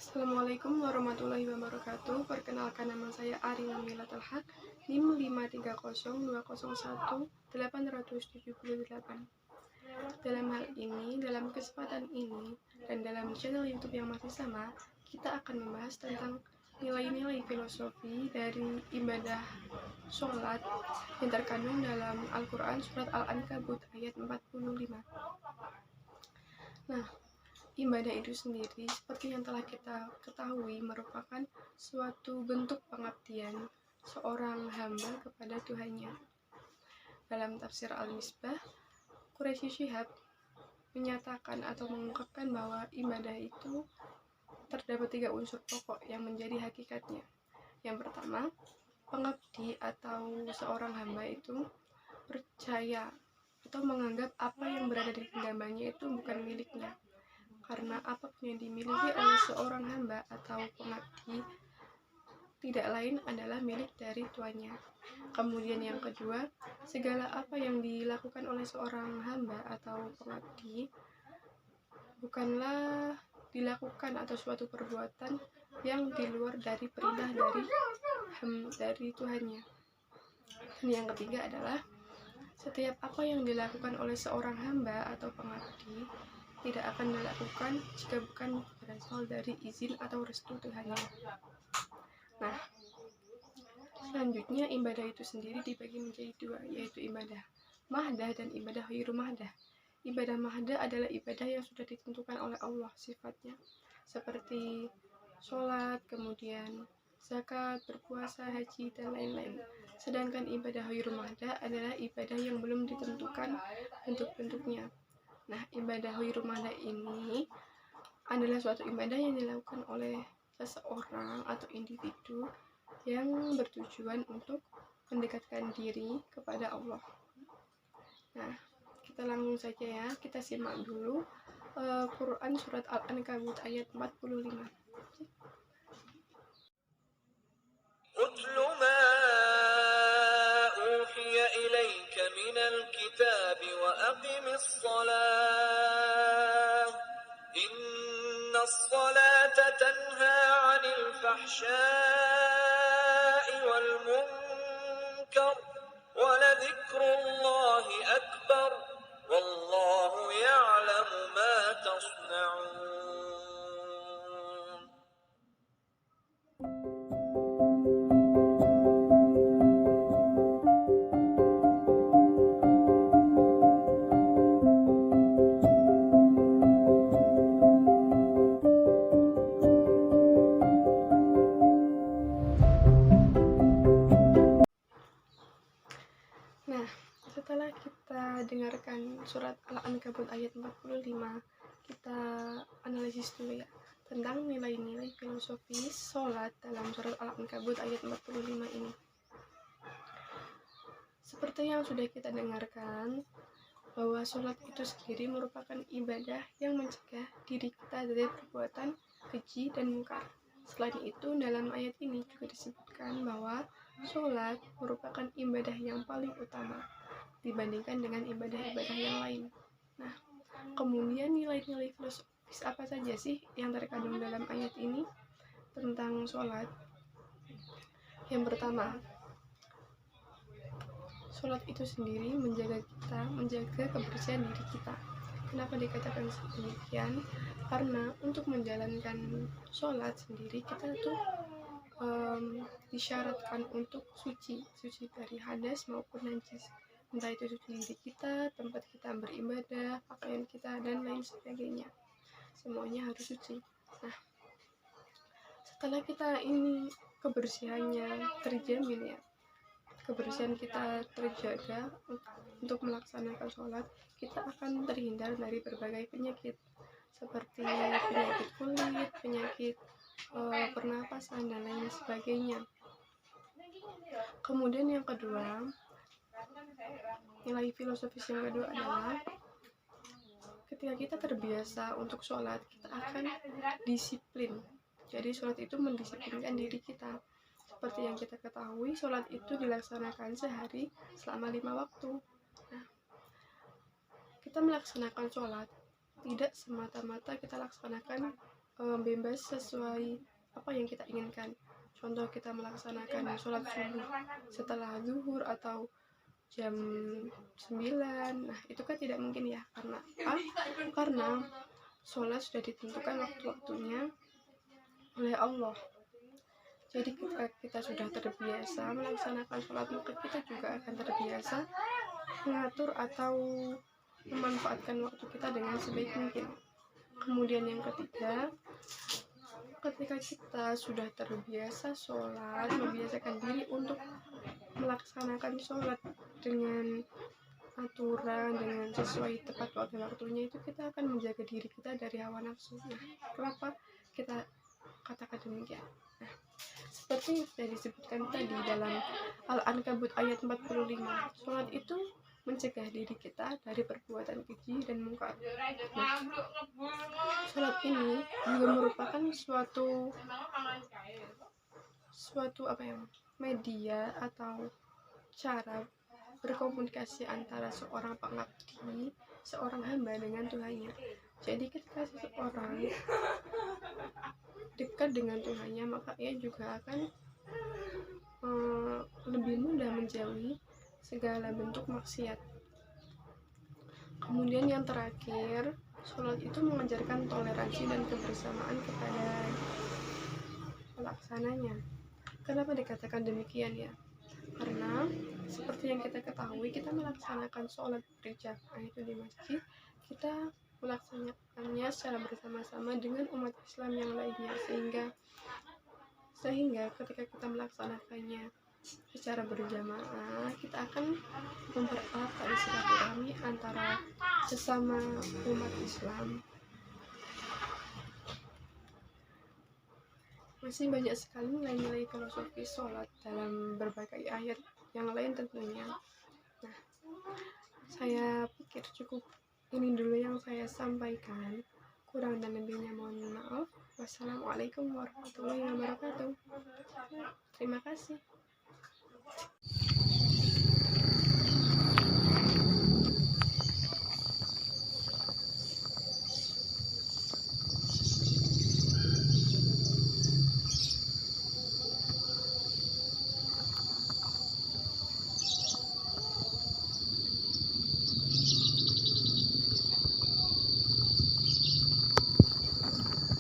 Assalamualaikum warahmatullahi wabarakatuh. Perkenalkan, nama saya Arina Milatul Haq, NIM 530201878. Dalam hal ini, dalam kesempatan ini, dan dalam channel YouTube yang masih sama, kita akan membahas tentang nilai-nilai filosofi dari ibadah sholat yang terkandung dalam Al-Quran Surat Al-Ankabut ayat 45. Nah, ibadah itu sendiri, seperti yang telah kita ketahui, merupakan suatu bentuk pengabdian seorang hamba kepada Tuhannya. Dalam tafsir Al-Misbah, Quraisy Shihab menyatakan atau mengungkapkan bahwa ibadah itu terdapat 3 unsur pokok yang menjadi hakikatnya. Yang pertama, pengabdi atau seorang hamba itu percaya atau menganggap apa yang berada di genggamannya itu bukan miliknya, karena apapun yang dimiliki oleh seorang hamba atau pengabdi tidak lain adalah milik dari tuannya. Kemudian yang kedua, segala apa yang dilakukan oleh seorang hamba atau pengabdi bukanlah dilakukan atau suatu perbuatan yang di luar dari perintah dari Tuhannya. Dan yang ketiga adalah setiap apa yang dilakukan oleh seorang hamba atau pengabdi tidak akan dilakukan jika bukan berasal dari izin atau restu Tuhannya. Nah, selanjutnya ibadah itu sendiri dibagi menjadi 2, yaitu ibadah mahdah dan ibadah ghairu mahdah. Ibadah mahdah adalah ibadah yang sudah ditentukan oleh Allah sifatnya, seperti sholat, kemudian zakat, berpuasa, haji, dan lain-lain. Sedangkan ibadah ghairu mahdah adalah ibadah yang belum ditentukan bentuk-bentuknya. Nah, ibadah ghairu mahdah ini adalah suatu ibadah yang dilakukan oleh seseorang atau individu yang bertujuan untuk mendekatkan diri kepada Allah. Nah, kita langsung saja ya, kita simak dulu Quran Surat Al-Ankabut ayat 45. أتل ما أوحي إليك من الكتاب وأقم الصلاة إن الصلاة تنهى عن الفحشاء والمنكر ولذكر الله أكبر والله يعلم ما تصنعون. Nah, setelah kita dengarkan surat Al-Ankabut ayat 45, kita analisis dulu ya tentang nilai-nilai filosofis sholat dalam surat Al-Ankabut ayat 45 ini. Seperti yang sudah kita dengarkan, bahwa sholat itu sendiri merupakan ibadah yang mencegah diri kita dari perbuatan keji dan mungkar. Selain itu, dalam ayat ini juga disebutkan bahwa sholat merupakan ibadah yang paling utama dibandingkan dengan ibadah-ibadah yang lain. Nah, kemudian nilai-nilai filosofis apa saja sih yang terkandung dalam ayat ini tentang sholat? Yang pertama, sholat itu sendiri menjaga kebersihan diri kita. Kenapa dikatakan demikian? Karena untuk menjalankan sholat sendiri kita tuh disyaratkan untuk suci dari hadas maupun najis, entah itu suci diri kita, tempat kita beribadah, pakaian kita, dan lain sebagainya. Semuanya harus suci. Nah, setelah kita ini kebersihannya terjamin ya, kebersihan kita terjaga untuk melaksanakan sholat, kita akan terhindar dari berbagai penyakit seperti penyakit kulit, penyakit pernapasan, dan lain sebagainya. Kemudian yang kedua, nilai filosofis yang kedua adalah ketika kita terbiasa untuk sholat, kita akan disiplin. Jadi sholat itu mendisiplinkan diri kita. Seperti yang kita ketahui, sholat itu dilaksanakan sehari selama 5 waktu. Nah, kita melaksanakan sholat tidak semata-mata kita laksanakan bebas sesuai apa yang kita inginkan. Contoh, kita melaksanakan sholat subuh setelah zuhur atau jam 9. Nah, itu kan tidak mungkin ya, karena karena sholat sudah ditentukan waktu-waktunya oleh Allah. Jadi ketika kita sudah terbiasa melaksanakan sholat, maka kita juga akan terbiasa mengatur atau memanfaatkan waktu kita dengan sebaik mungkin. Kemudian yang ketiga, ketika kita sudah terbiasa sholat, membiasakan diri untuk melaksanakan sholat dengan aturan, dengan sesuai tepat waktunya, itu kita akan menjaga diri kita dari hawa nafsu. Nah, kenapa kita katakan demikian? Nah, seperti yang sudah disebutkan tadi dalam Al-Ankabut ayat 45, sholat itu mencegah diri kita dari perbuatan keji dan mungkar. Nah, sholat ini juga merupakan suatu media atau cara berkomunikasi antara seorang pengabdi, seorang hamba dengan Tuhannya. Jadi ketika seseorang dekat dengan Tuhannya, maka ia juga akan lebih mudah menjauhi segala bentuk maksiat. Kemudian yang terakhir, sholat itu mengajarkan toleransi dan kebersamaan kepada pelaksananya. Kenapa dikatakan demikian ya? Karena seperti yang kita ketahui, kita melaksanakan sholat berjamaah itu di masjid, kita melaksanakannya secara bersama-sama dengan umat Islam yang lainnya, sehingga ketika kita melaksanakannya secara berjamaah, kita akan mempererat tali silaturahmi antara sesama umat Islam. Masih banyak sekali nilai-nilai filosofi sholat dalam berbagai ayat yang lain tentunya. Nah, saya pikir cukup ini dulu yang saya sampaikan. Kurang dan lebihnya mohon maaf. Wassalamualaikum warahmatullahi wabarakatuh. Terima kasih.